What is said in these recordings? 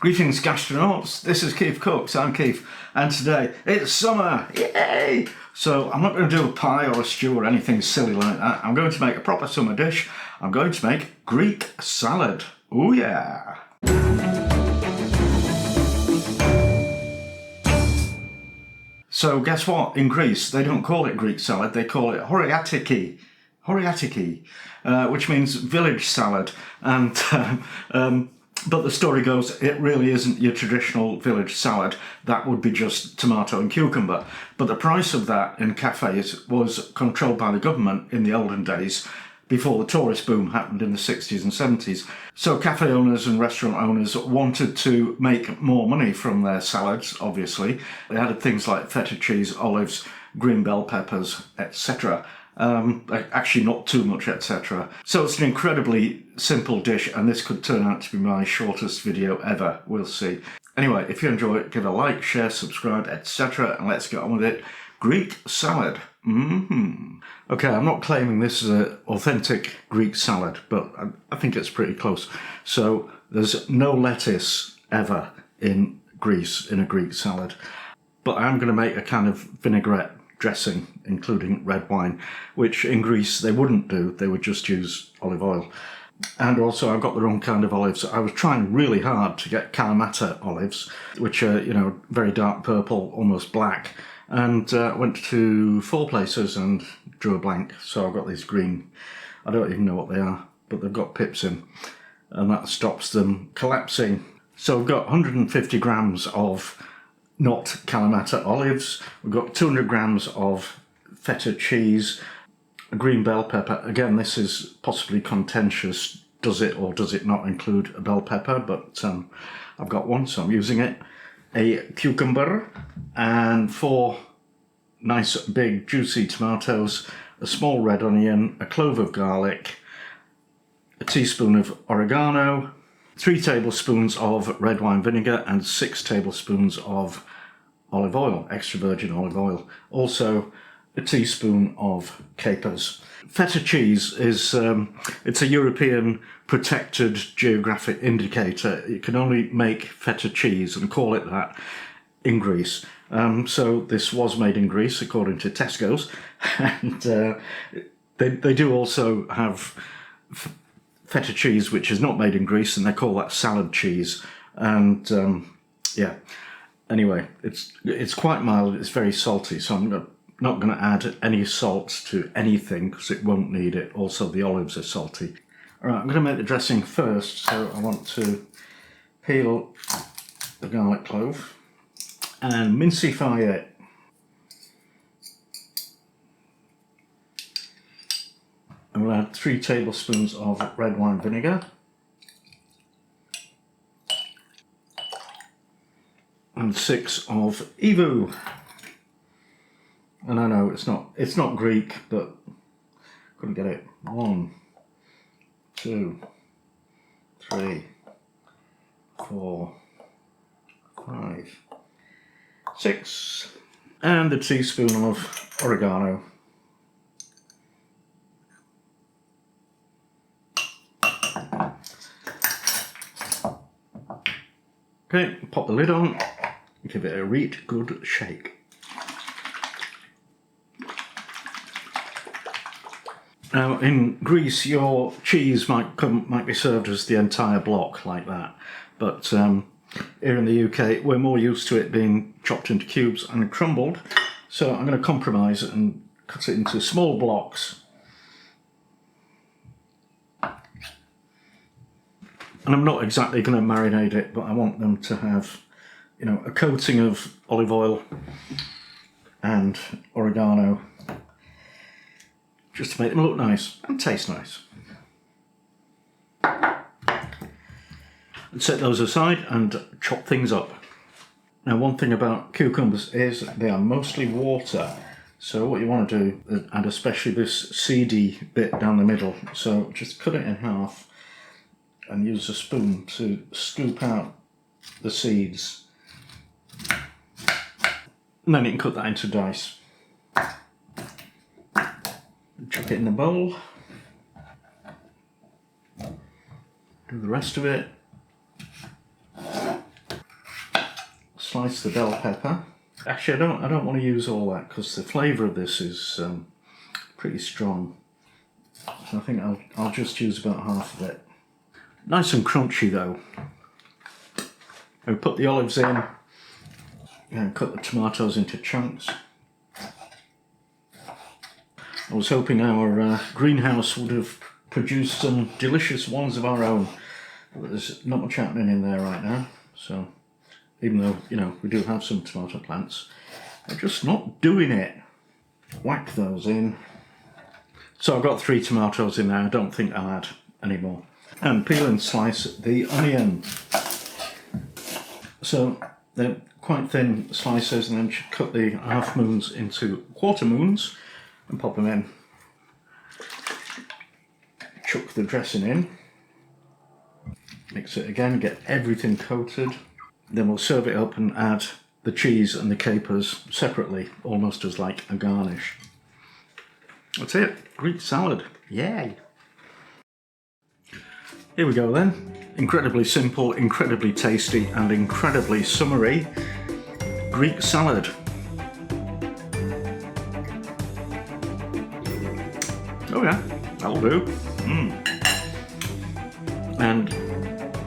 Greetings gastronauts, this is KeefCooks, I'm Keef, and today it's summer, yay! So I'm not going to do a pie or a stew or anything silly like that. I'm going to make a proper summer dish. I'm going to make Greek salad, ooh yeah! So guess what, in Greece they don't call it Greek salad, they call it Horiatiki. Horiatiki, which means village salad, and but the story goes, it really isn't your traditional village salad. That would be just tomato and cucumber. But the price of that in cafes was controlled by the government in the olden days, before the tourist boom happened in the 60s and 70s. So cafe owners and restaurant owners wanted to make more money from their salads, obviously. They added things like feta cheese, olives, green bell peppers, etc. Actually not too much, etc. So it's an incredibly simple dish, and this could turn out to be my shortest video ever, we'll see. Anyway, if you enjoy it, give a like, share, subscribe, etc. and let's get on with it. Greek salad. Okay, I'm not claiming this is an authentic Greek salad, but I think it's pretty close. So there's no lettuce ever in Greece in a Greek salad, but I am going to make a kind of vinaigrette dressing, including red wine, which in Greece they wouldn't do, they would just use olive oil. And also I've got the wrong kind of olives. I was trying really hard to get Kalamata olives, which are, you know, very dark purple, almost black, and went to 4 places and drew a blank. So I've got these green, I don't even know what they are, but they've got pips in, and that stops them collapsing. So I've got 150 grams of not Kalamata olives, we've got 200 grams of feta cheese, a green bell pepper. Again, this is possibly contentious, does it or does it not include a bell pepper, but I've got one, so I'm using it. A cucumber, and 4 nice big juicy tomatoes, a small red onion, a clove of garlic, a teaspoon of oregano, 3 tablespoons of red wine vinegar, and 6 tablespoons of olive oil, extra virgin olive oil. Also a teaspoon of capers. Feta cheese is it's a European protected geographic indicator. You can only make feta cheese and call it that in Greece. So this was made in Greece according to Tesco's, and they do also have feta cheese which is not made in Greece, and they call that salad cheese. And yeah, anyway, it's quite mild, it's very salty, so I'm not going to add any salt to anything because it won't need it. Also the olives are salty. Alright, I'm going to make the dressing first, so I want to peel the garlic clove and mincify it. And we'll add 3 tablespoons of red wine vinegar, and 6 of Evu. And I know it's not Greek, but couldn't get it. 1, 2, 3, 4, 5, 6, and a teaspoon of oregano. Okay, pop the lid on, give it a good shake. Now in Greece your cheese might be served as the entire block like that, but here in the UK we're more used to it being chopped into cubes and crumbled, so I'm going to compromise and cut it into small blocks. And I'm not exactly going to marinate it, but I want them to have, you know, a coating of olive oil and oregano, just to make them look nice and taste nice. And set those aside and chop things up. Now one thing about cucumbers is they are mostly water, so what you want to do is add especially this seedy bit down the middle, so just cut it in half and use a spoon to scoop out the seeds, and then you can cut that into dice. Chuck it in the bowl, do the rest of it, slice the bell pepper. Actually, I don't want to use all that because the flavour of this is pretty strong. So I think I'll just use about half of it. Nice and crunchy though. I put the olives in and cut the tomatoes into chunks. I was hoping our greenhouse would have produced some delicious ones of our own, but there's not much happening in there right now. So even though, you know, we do have some tomato plants, they're just not doing it. Whack those in. So I've got 3 tomatoes in there. I don't think I'll add any more. And peel and slice the onion. So they're quite thin slices, and then cut the half moons into quarter moons and pop them in. Chuck the dressing in. Mix it again, get everything coated. Then we'll serve it up and add the cheese and the capers separately, almost as like a garnish. That's it, Greek salad, yay! Here we go then. Incredibly simple, incredibly tasty, and incredibly summery Greek salad. Oh yeah, that'll do. And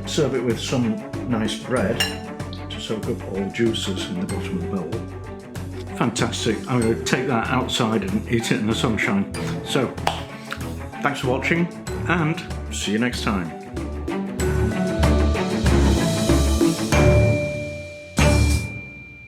serve it with some nice bread to soak up all the juices in the bottom of the bowl. Fantastic. I'm going to take that outside and eat it in the sunshine. So, thanks for watching and see you next time.